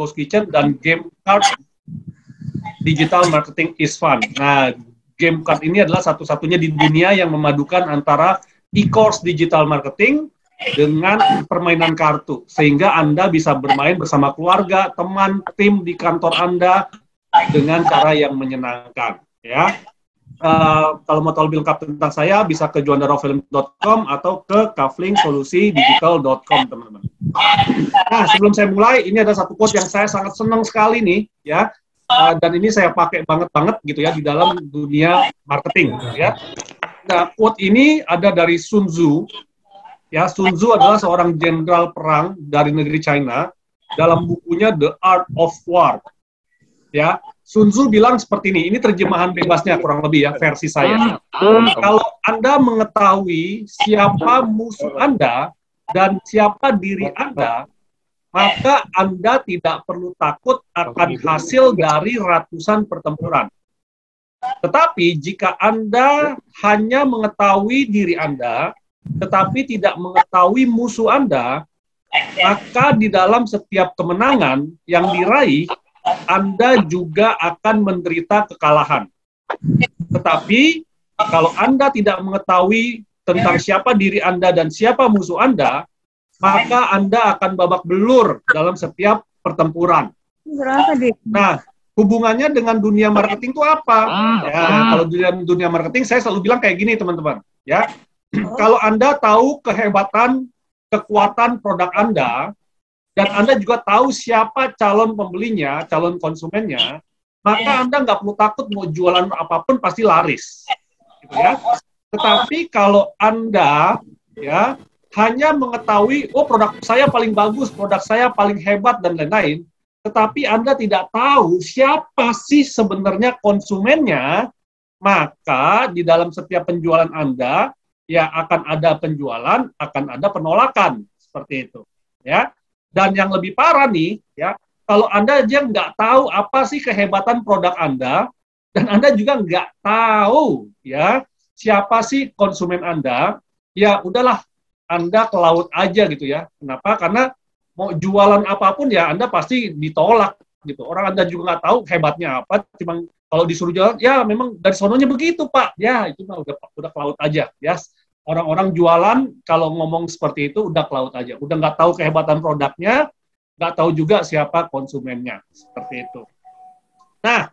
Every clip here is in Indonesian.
Ghost Kitchen, dan Game Card Digital Marketing is Fun. Nah, Game Card ini adalah satu-satunya di dunia yang memadukan antara e-course digital marketing dengan permainan kartu, sehingga Anda bisa bermain bersama keluarga, teman, tim di kantor Anda dengan cara yang menyenangkan. Ya, kalau mau tahu lebih lengkap tentang saya, bisa ke juandarofilm.com atau ke kaflingsolusidigital.com, teman-teman. Nah, sebelum saya mulai, ini ada satu quote yang saya sangat senang sekali nih, ya. Dan ini saya pakai banget gitu ya di dalam dunia marketing, ya. Nah, quote ini ada dari Sun Tzu. Ya, Sun Tzu adalah seorang jenderal perang dari negeri China dalam bukunya The Art of War. Ya, Sun Tzu bilang seperti ini terjemahan bebasnya kurang lebih ya, versi saya. Kalau Anda mengetahui siapa musuh Anda dan siapa diri Anda, maka Anda tidak perlu takut akan hasil dari ratusan pertempuran. Tetapi jika Anda hanya mengetahui diri Anda, tetapi tidak mengetahui musuh Anda, maka di dalam setiap kemenangan yang diraih, Anda juga akan menderita kekalahan. Tetapi kalau Anda tidak mengetahui tentang siapa diri Anda dan siapa musuh Anda, maka Anda akan babak belur dalam setiap pertempuran. Nah, hubungannya dengan dunia marketing itu apa? Ya, kalau dunia marketing, saya selalu bilang kayak gini, teman-teman. Ya, kalau Anda tahu kehebatan, kekuatan produk Anda, dan Anda juga tahu siapa calon pembelinya, calon konsumennya, maka Anda nggak perlu takut mau jualan apapun pasti laris. Gitu ya. Tetapi kalau Anda ya hanya mengetahui, oh produk saya paling bagus, produk saya paling hebat, dan lain-lain, tetapi Anda tidak tahu siapa sih sebenarnya konsumennya, maka di dalam setiap penjualan Anda, ya akan ada penjualan, akan ada penolakan, seperti itu. Ya. Dan yang lebih parah nih, ya kalau Anda aja nggak tahu apa sih kehebatan produk Anda, dan Anda juga nggak tahu ya siapa sih konsumen Anda, ya udahlah, Anda ke laut aja gitu ya. Kenapa? Karena mau jualan apapun ya Anda pasti ditolak gitu. Orang Anda juga nggak tahu hebatnya apa, cuma kalau disuruh jualan, ya memang dari sononya begitu Pak. Ya itu mah udah ke laut aja. Ya orang-orang jualan kalau ngomong seperti itu udah ke laut aja. Udah nggak tahu kehebatan produknya, nggak tahu juga siapa konsumennya. Seperti itu. Nah,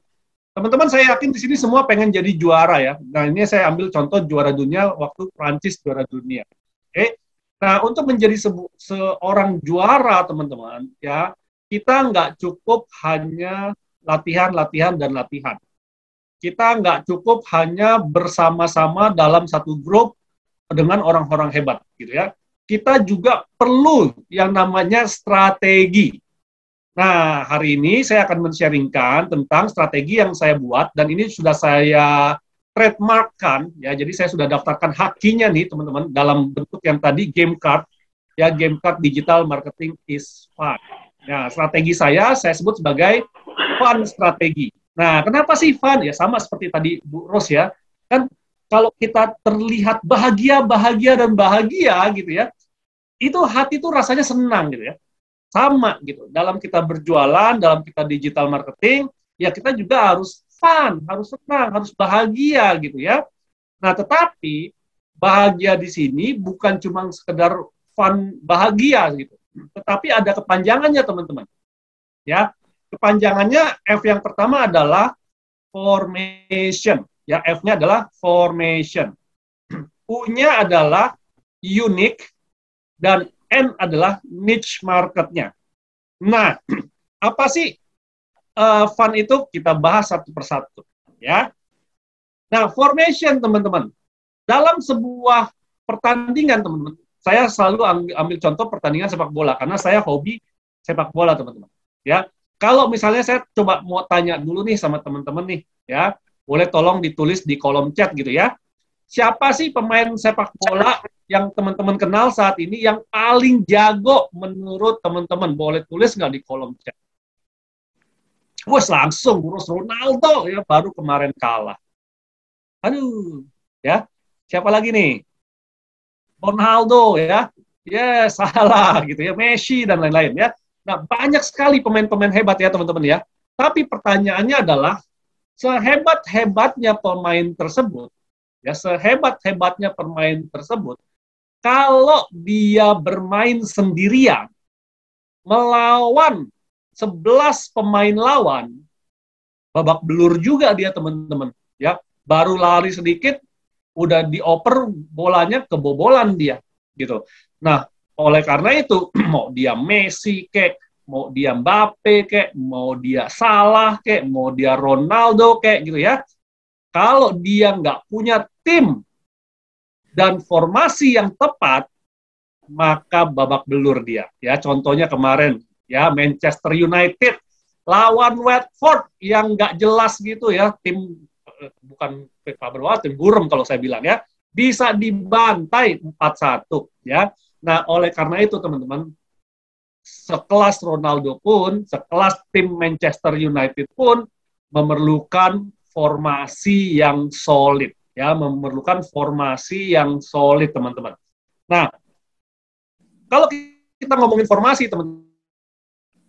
teman-teman saya yakin di sini semua pengen jadi juara ya. Nah ini saya ambil contoh juara dunia waktu Prancis juara dunia. Oke. Nah, untuk menjadi seorang juara, teman-teman, ya, kita nggak cukup hanya latihan, dan latihan. Kita nggak cukup hanya bersama-sama dalam satu grup dengan orang-orang hebat, gitu ya. Kita juga perlu yang namanya strategi. Nah, hari ini saya akan men-sharingkan tentang strategi yang saya buat, dan ini sudah saya trademarkkan, ya, jadi saya sudah daftarkan hakinya nih, teman-teman, dalam bentuk yang tadi, Game Card, ya, Game Card Digital Marketing is Fun. Nah, strategi saya sebut sebagai fun strategi. Nah, kenapa sih fun? Ya, sama seperti tadi Bu Ros ya, kan kalau kita terlihat bahagia, dan bahagia, gitu ya, itu hati tuh rasanya senang, gitu ya. Sama, gitu. Dalam kita berjualan, dalam kita digital marketing, ya kita juga harus fun, harus senang, harus bahagia gitu ya. Nah, tetapi bahagia di sini bukan cuma sekedar fun bahagia gitu. Tetapi ada kepanjangannya, teman-teman. Ya. Kepanjangannya F yang pertama adalah formation. Ya, F-nya adalah formation. U-nya adalah unique dan N adalah niche marketnya. Nah, apa sih fun itu? Kita bahas satu persatu, ya. Nah, formation, teman-teman. Dalam sebuah pertandingan, teman-teman, saya selalu ambil contoh pertandingan sepak bola karena saya hobi sepak bola, teman-teman. Ya, kalau misalnya saya coba mau tanya dulu nih sama teman-teman nih, ya, boleh tolong ditulis di kolom chat gitu ya. Siapa sih pemain sepak bola yang teman-teman kenal saat ini yang paling jago menurut teman-teman? Boleh tulis nggak di kolom chat? Wes langsung urus Ronaldo ya, baru kemarin kalah. Aduh, ya. Siapa lagi nih? Ronaldo ya. Ya, salah gitu ya. Messi dan lain-lain ya. Nah, banyak sekali pemain-pemain hebat ya teman-teman ya. Tapi pertanyaannya adalah, sehebat-hebatnya pemain tersebut, ya sehebat-hebatnya pemain tersebut, kalau dia bermain sendirian melawan 11 pemain lawan, babak belur juga dia teman-teman. Ya, baru lari sedikit, udah dioper bolanya kebobolan dia, gitu. Nah, oleh karena itu, mau dia Messi kek, mau dia Mbappe kek, mau dia Salah kek, mau dia Ronaldo kek, gitu ya. Kalau dia nggak punya tim dan formasi yang tepat, maka babak belur dia. Ya, contohnya kemarin, ya Manchester United lawan Watford yang nggak jelas gitu ya, tim bukan tim burem kalau saya bilang ya, bisa dibantai 4-1 ya. Nah, oleh karena itu teman-teman, sekelas Ronaldo pun, sekelas tim Manchester United pun memerlukan formasi yang solid ya, memerlukan formasi yang solid teman-teman. Nah, kalau kita ngomongin formasi teman-teman,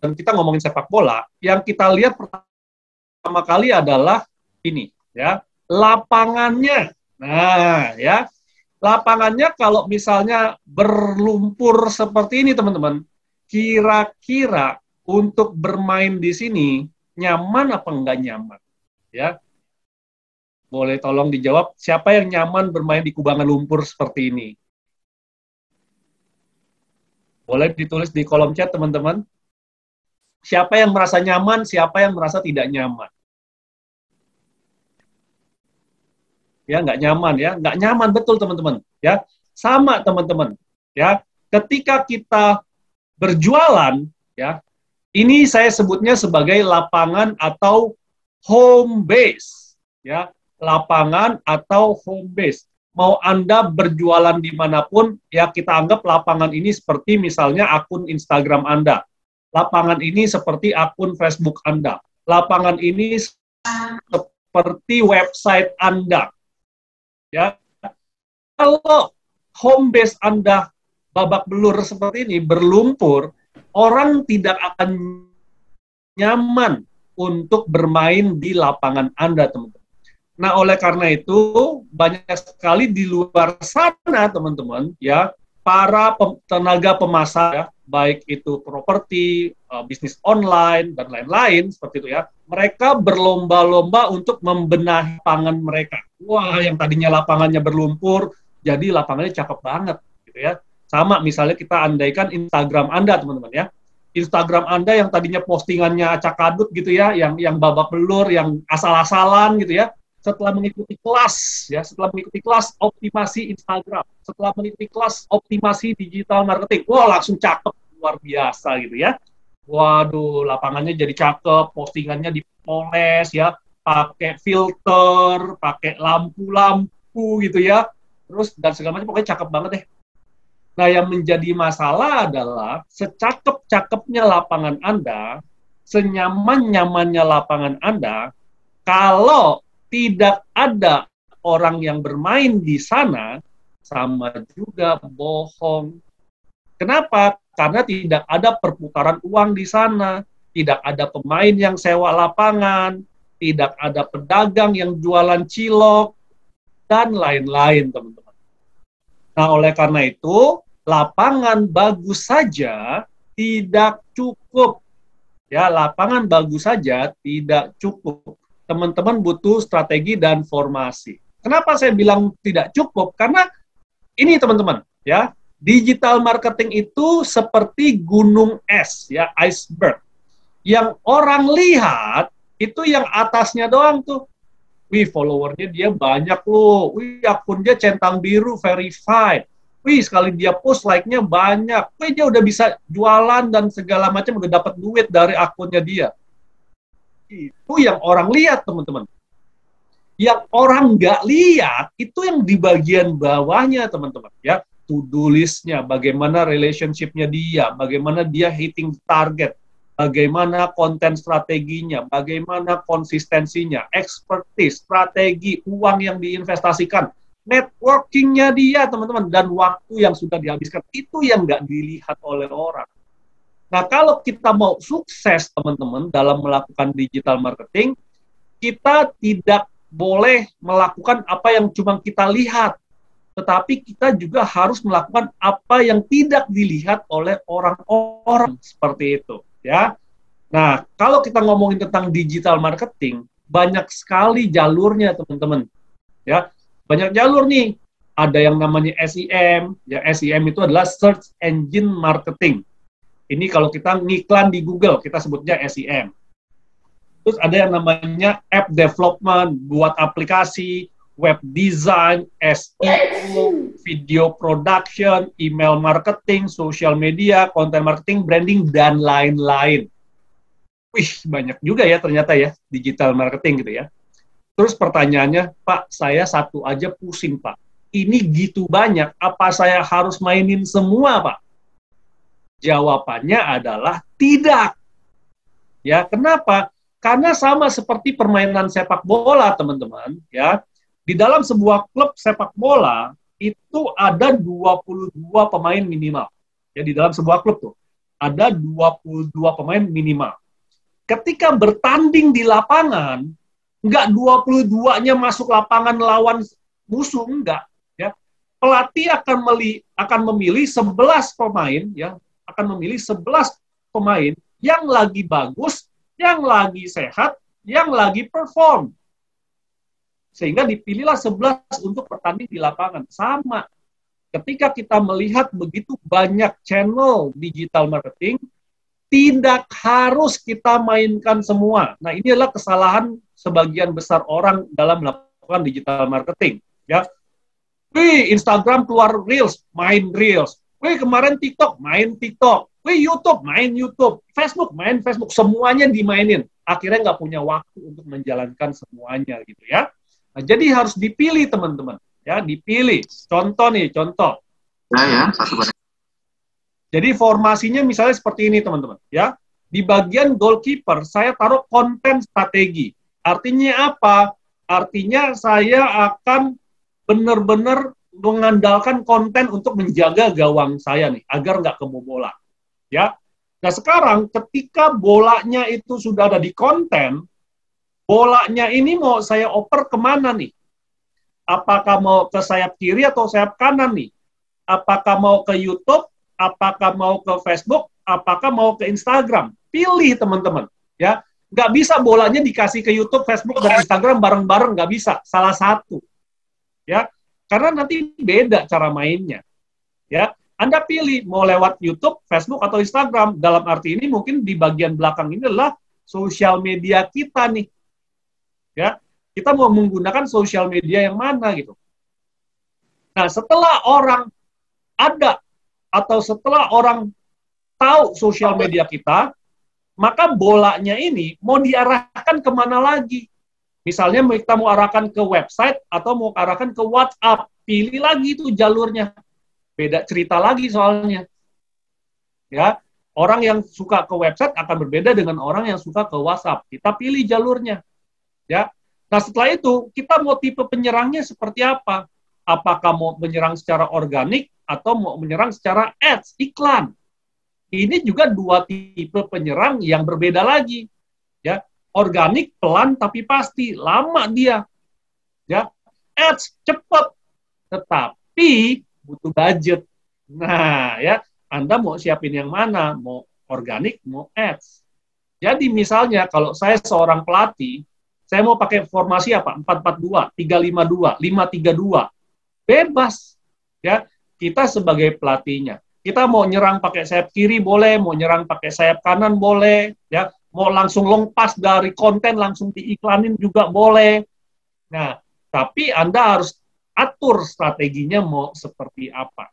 dan kita ngomongin sepak bola, yang kita lihat pertama kali adalah ini ya, lapangannya. Nah, ya, lapangannya kalau misalnya berlumpur seperti ini teman-teman, kira-kira untuk bermain di sini nyaman apa enggak nyaman? Ya, boleh tolong dijawab, siapa yang nyaman bermain di kubangan lumpur seperti ini? Boleh ditulis di kolom chat teman-teman. Siapa yang merasa nyaman, siapa yang merasa tidak nyaman? Ya, nggak nyaman ya, nggak nyaman betul teman-teman. Ya, sama teman-teman. Ya, ketika kita berjualan, ya, ini saya sebutnya sebagai lapangan atau home base. Ya, lapangan atau home base. Mau Anda berjualan dimanapun, ya kita anggap lapangan ini seperti misalnya akun Instagram Anda. Lapangan ini seperti akun Facebook Anda. Lapangan ini seperti website Anda. Ya, kalau home base Anda babak belur seperti ini, berlumpur, orang tidak akan nyaman untuk bermain di lapangan Anda, teman-teman. Nah, oleh karena itu, banyak sekali di luar sana, teman-teman, ya, para tenaga pemasar, ya, baik itu properti, bisnis online, dan lain-lain, seperti itu ya, mereka berlomba-lomba untuk membenahi lapangan mereka. Wah, yang tadinya lapangannya berlumpur, jadi lapangannya cakep banget, gitu ya. Sama misalnya kita andaikan Instagram Anda, teman-teman ya. Instagram Anda yang tadinya postingannya acak-adut gitu ya, yang babak belur, yang asal-asalan gitu ya, setelah mengikuti kelas optimasi Instagram, setelah mengikuti kelas optimasi digital marketing, wah langsung cakep, luar biasa gitu ya. Waduh, lapangannya jadi cakep, postingannya dipoles ya, pakai filter, pakai lampu-lampu gitu ya, terus dan segala macam, pokoknya cakep banget deh. Nah, yang menjadi masalah adalah secakep-cakepnya lapangan Anda, senyaman-nyamannya lapangan Anda, kalau tidak ada orang yang bermain di sana, sama juga bohong. Kenapa? Karena tidak ada perputaran uang di sana, tidak ada pemain yang sewa lapangan, tidak ada pedagang yang jualan cilok, dan lain-lain, teman-teman. Nah, oleh karena itu, lapangan bagus saja tidak cukup. Ya, lapangan bagus saja tidak cukup. Teman-teman butuh strategi dan formasi. Kenapa saya bilang tidak cukup? Karena ini teman-teman, ya, digital marketing itu seperti gunung es, ya, iceberg. Yang orang lihat itu yang atasnya doang tuh. Wih, followernya dia banyak loh. Wih, akun dia centang biru, verified. Wih, sekali dia post like-nya banyak. Wih, dia udah bisa jualan dan segala macam, udah dapat duit dari akunnya dia. Itu yang orang lihat, teman-teman. Yang orang nggak lihat, itu yang di bagian bawahnya, teman-teman. Ya, to-do list-nya, bagaimana relationship-nya dia, bagaimana dia hitting target, bagaimana konten strateginya, bagaimana konsistensinya, expertise, strategi, uang yang diinvestasikan, networking-nya dia, teman-teman, dan waktu yang sudah dihabiskan, itu yang nggak dilihat oleh orang. Nah, kalau kita mau sukses, teman-teman, dalam melakukan digital marketing, kita tidak boleh melakukan apa yang cuma kita lihat, tetapi kita juga harus melakukan apa yang tidak dilihat oleh orang-orang, seperti itu, ya. Nah, kalau kita ngomongin tentang digital marketing, banyak sekali jalurnya, teman-teman. Ya, banyak jalur nih. Ada yang namanya SEM, ya SEM itu adalah Search Engine Marketing. Ini kalau kita ngiklan di Google, kita sebutnya SEM. Terus ada yang namanya App Development, buat aplikasi, web design, SEO, video production, email marketing, social media, content marketing, branding, dan lain-lain. Wih, banyak juga ya ternyata ya, digital marketing gitu ya. Terus pertanyaannya, Pak, saya satu aja pusing, Pak. Ini gitu banyak, apa saya harus mainin semua, Pak? Jawabannya adalah tidak. Ya, kenapa? Karena sama seperti permainan sepak bola, teman-teman, ya. Di dalam sebuah klub sepak bola, itu ada 22 pemain minimal. Ya, di dalam sebuah klub tuh, ada 22 pemain minimal. Ketika bertanding di lapangan, enggak 22-nya masuk lapangan lawan musuh, enggak. Ya. Pelatih akan memilih 11 pemain, ya, akan memilih 11 pemain yang lagi bagus, yang lagi sehat, yang lagi perform. Sehingga dipilihlah 11 untuk bertanding di lapangan. Sama. Ketika kita melihat begitu banyak channel digital marketing, tidak harus kita mainkan semua. Nah, ini adalah kesalahan sebagian besar orang dalam melakukan digital marketing. Ya, wih, Instagram keluar Reels, main Reels. Wih, kemarin TikTok, main TikTok. Wih, YouTube, main YouTube. Facebook, main Facebook. Semuanya dimainin. Akhirnya nggak punya waktu untuk menjalankan semuanya, gitu ya. Nah, jadi harus dipilih, teman-teman. Ya, dipilih. Contoh nih, contoh. Ya, satu. Jadi formasinya misalnya seperti ini, teman-teman. Ya, di bagian goalkeeper saya taruh konten strategi. Artinya apa? Artinya saya akan benar-benar mengandalkan konten untuk menjaga gawang saya nih, agar nggak kebobolan. Ya. Nah, sekarang ketika bolanya itu sudah ada di konten, bolanya ini mau saya oper kemana nih? Apakah mau ke sayap kiri atau sayap kanan nih? Apakah mau ke YouTube? Apakah mau ke Facebook, apakah mau ke Instagram? Pilih, teman-teman. Ya, nggak bisa bolanya dikasih ke YouTube, Facebook, dan Instagram bareng-bareng, nggak bisa. Salah satu. Ya, karena nanti beda cara mainnya. Ya, Anda pilih mau lewat YouTube, Facebook, atau Instagram. Dalam arti ini mungkin di bagian belakang ini adalah sosial media kita nih. Ya, kita mau menggunakan sosial media yang mana gitu. Nah, setelah orang ada atau setelah orang tahu sosial media kita, maka bolanya ini mau diarahkan kemana lagi. Misalnya kita mau arahkan ke website atau mau arahkan ke WhatsApp, pilih lagi itu jalurnya. Beda cerita lagi soalnya. Ya, orang yang suka ke website akan berbeda dengan orang yang suka ke WhatsApp. Kita pilih jalurnya. Ya. Nah, setelah itu kita mau tipe penyerangnya seperti apa? Apakah mau menyerang secara organik atau mau menyerang secara ads, iklan. Ini juga dua tipe penyerang yang berbeda lagi. Ya, organik pelan tapi pasti, lama dia. Ya, ads cepat, tetapi butuh budget. Nah, ya, Anda mau siapin yang mana? Mau organik, mau ads. Jadi misalnya kalau saya seorang pelatih, saya mau pakai formasi apa? 4-4-2, 3-5-2, 5-3-2. Bebas. Ya, kita sebagai pelatihnya. Kita mau nyerang pakai sayap kiri boleh, mau nyerang pakai sayap kanan boleh, ya. Mau langsung long pass dari konten langsung diiklanin juga boleh. Nah, tapi Anda harus atur strateginya mau seperti apa.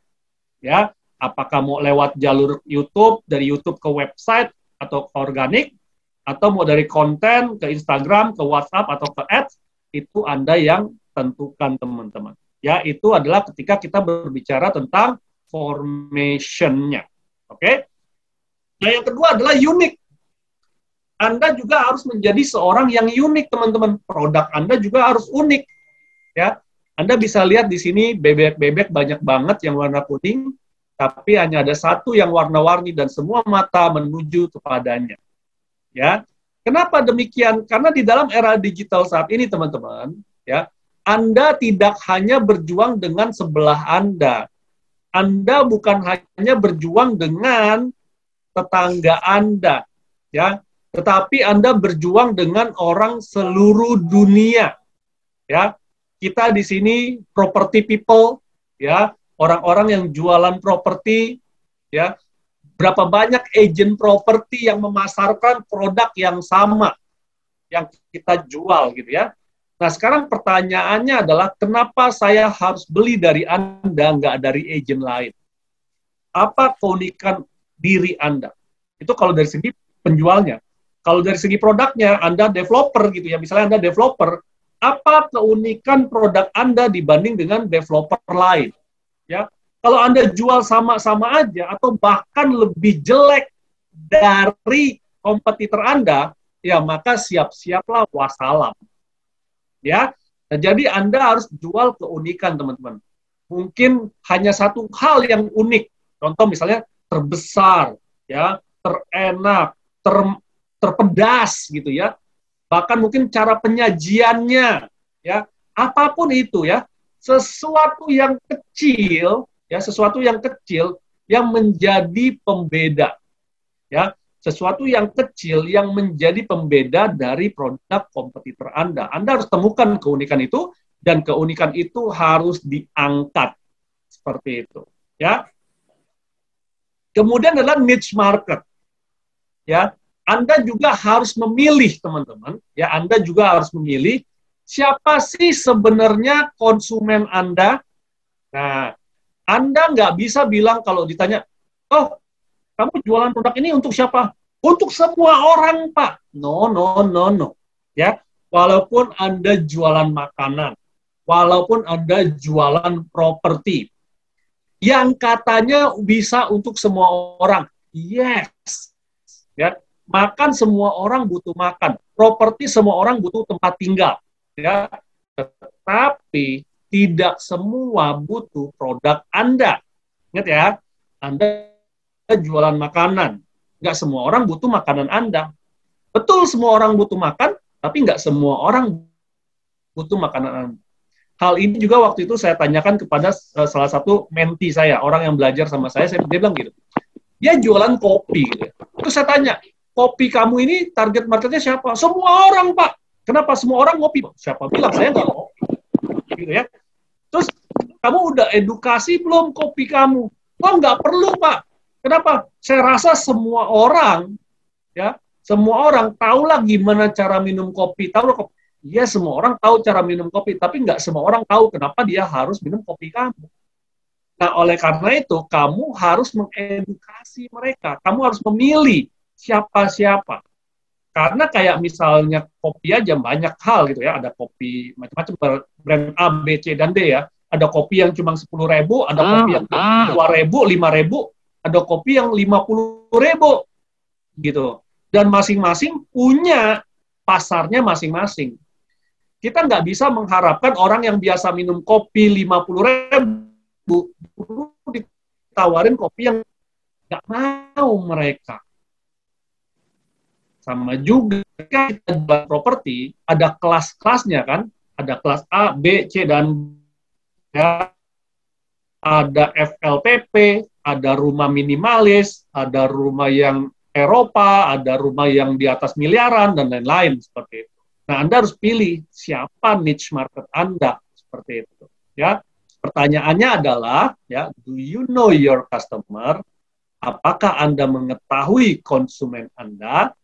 Ya, apakah mau lewat jalur YouTube, dari YouTube ke website atau ke organik, atau mau dari konten ke Instagram, ke WhatsApp atau ke ads, itu Anda yang tentukan, teman-teman. Ya, itu adalah ketika kita berbicara tentang formation-nya. Oke? Nah, yang kedua adalah unik. Anda juga harus menjadi seorang yang unik, teman-teman. Produk Anda juga harus unik. Ya, Anda bisa lihat di sini bebek-bebek banyak banget yang warna kuning, tapi hanya ada satu yang warna-warni dan semua mata menuju kepadanya. Ya, kenapa demikian? Karena di dalam era digital saat ini, teman-teman, ya, Anda tidak hanya berjuang dengan sebelah Anda. Anda bukan hanya berjuang dengan tetangga Anda, ya, tetapi Anda berjuang dengan orang seluruh dunia. Ya, kita di sini property people, ya, orang-orang yang jualan properti, ya, berapa banyak agent properti yang memasarkan produk yang sama yang kita jual, gitu ya. Nah, sekarang pertanyaannya adalah kenapa saya harus beli dari Anda, nggak dari agent lain? Apa keunikan diri Anda? Itu kalau dari segi penjualnya. Kalau dari segi produknya, Anda developer gitu ya, misalnya Anda developer, apa keunikan produk Anda dibanding dengan developer lain? Ya, kalau Anda jual sama-sama aja atau bahkan lebih jelek dari kompetitor Anda, ya maka siap-siaplah wassalam. Ya, nah, jadi Anda harus jual keunikan, teman-teman. Mungkin hanya satu hal yang unik. Contoh misalnya terbesar, ya, terenak, terpedas gitu ya. Bahkan mungkin cara penyajiannya, ya, apapun itu ya, sesuatu yang kecil, ya, sesuatu yang kecil yang menjadi pembeda, ya, sesuatu yang kecil yang menjadi pembeda dari produk kompetitor Anda. Anda harus temukan keunikan itu dan keunikan itu harus diangkat seperti itu, ya. Kemudian adalah niche market, ya. Anda juga harus memilih, teman-teman. Ya, Anda juga harus memilih siapa sih sebenarnya konsumen Anda. Nah, Anda nggak bisa bilang kalau ditanya, oh, kamu jualan produk ini untuk siapa? Untuk semua orang, Pak. No, no, no, no. Ya, walaupun Anda jualan makanan, walaupun Anda jualan properti, yang katanya bisa untuk semua orang. Yes. Ya, makan semua orang butuh makan, properti semua orang butuh tempat tinggal, ya. Tetapi tidak semua butuh produk Anda. Ingat ya, Anda jualan makanan, nggak semua orang butuh makanan Anda. Betul semua orang butuh makan, tapi nggak semua orang butuh makanan Anda. Hal ini juga waktu itu saya tanyakan kepada salah satu menti saya, orang yang belajar sama saya dia bilang gitu, dia jualan kopi, gitu. Terus saya tanya, kopi kamu ini target marketnya siapa? Semua orang, Pak. Kenapa semua orang ngopi? Siapa bilang saya nggak ngopi? Gitu ya. Terus kamu udah edukasi belum kopi kamu? Oh, nggak perlu, Pak. Kenapa? Saya rasa semua orang, ya, semua orang tahulah gimana cara minum kopi. Tahu kopi? Iya, semua orang tahu cara minum kopi, tapi nggak semua orang tahu kenapa dia harus minum kopi kamu. Nah, oleh karena itu, kamu harus mengedukasi mereka. Kamu harus memilih siapa-siapa. Karena kayak misalnya kopi aja banyak hal gitu ya. Ada kopi macam-macam, brand A, B, C, dan D ya. Ada kopi yang cuma 10.000, ada kopi yang 2.000, 5.000, ada kopi yang 50.000 gitu. Dan masing-masing punya pasarnya masing-masing. Kita nggak bisa mengharapkan orang yang biasa minum kopi 50.000 ditawarin kopi yang nggak mau mereka. Sama juga kita jual properti, ada kelas-kelasnya kan, ada kelas A, B, C, dan ya, ada FLPP, ada rumah minimalis, ada rumah yang Eropa, ada rumah yang di atas miliaran, dan lain-lain seperti itu. Nah, Anda harus pilih siapa niche market Anda, seperti itu. Ya, pertanyaannya adalah, ya, do you know your customer? Apakah Anda mengetahui konsumen Anda?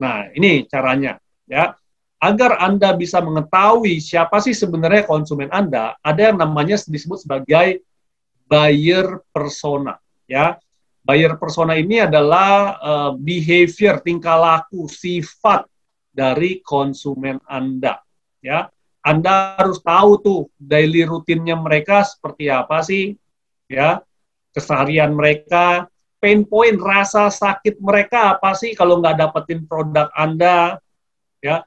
Nah, ini caranya, ya. Agar Anda bisa mengetahui siapa sih sebenarnya konsumen Anda, ada yang namanya disebut sebagai buyer persona, ya. Buyer persona ini adalah behavior, tingkah laku, sifat dari konsumen Anda, ya. Anda harus tahu tuh daily rutinnya mereka seperti apa sih, ya. Keseharian mereka, pain point, rasa sakit mereka apa sih kalau nggak dapetin produk Anda, ya.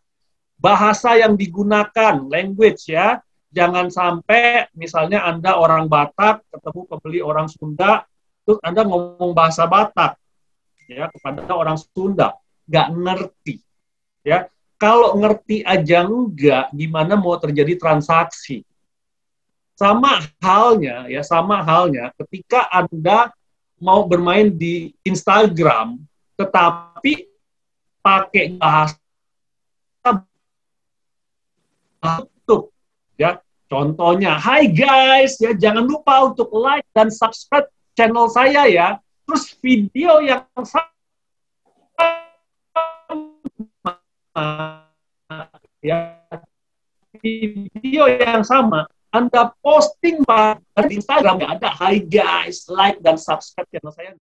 Bahasa yang digunakan, language, ya, jangan sampai misalnya Anda orang Batak ketemu pembeli orang Sunda, terus Anda ngomong bahasa Batak ya kepada orang Sunda, nggak ngerti ya. Kalau ngerti aja enggak, gimana mau terjadi transaksi? Sama halnya ketika Anda mau bermain di Instagram, tetapi pakai bahasa YouTube, ya. Contohnya, hai guys, ya jangan lupa untuk like dan subscribe channel saya ya. Terus video yang sama, ya, video yang sama, Anda posting di Instagram, nggak ada, hai guys, like dan subscribe channel saya.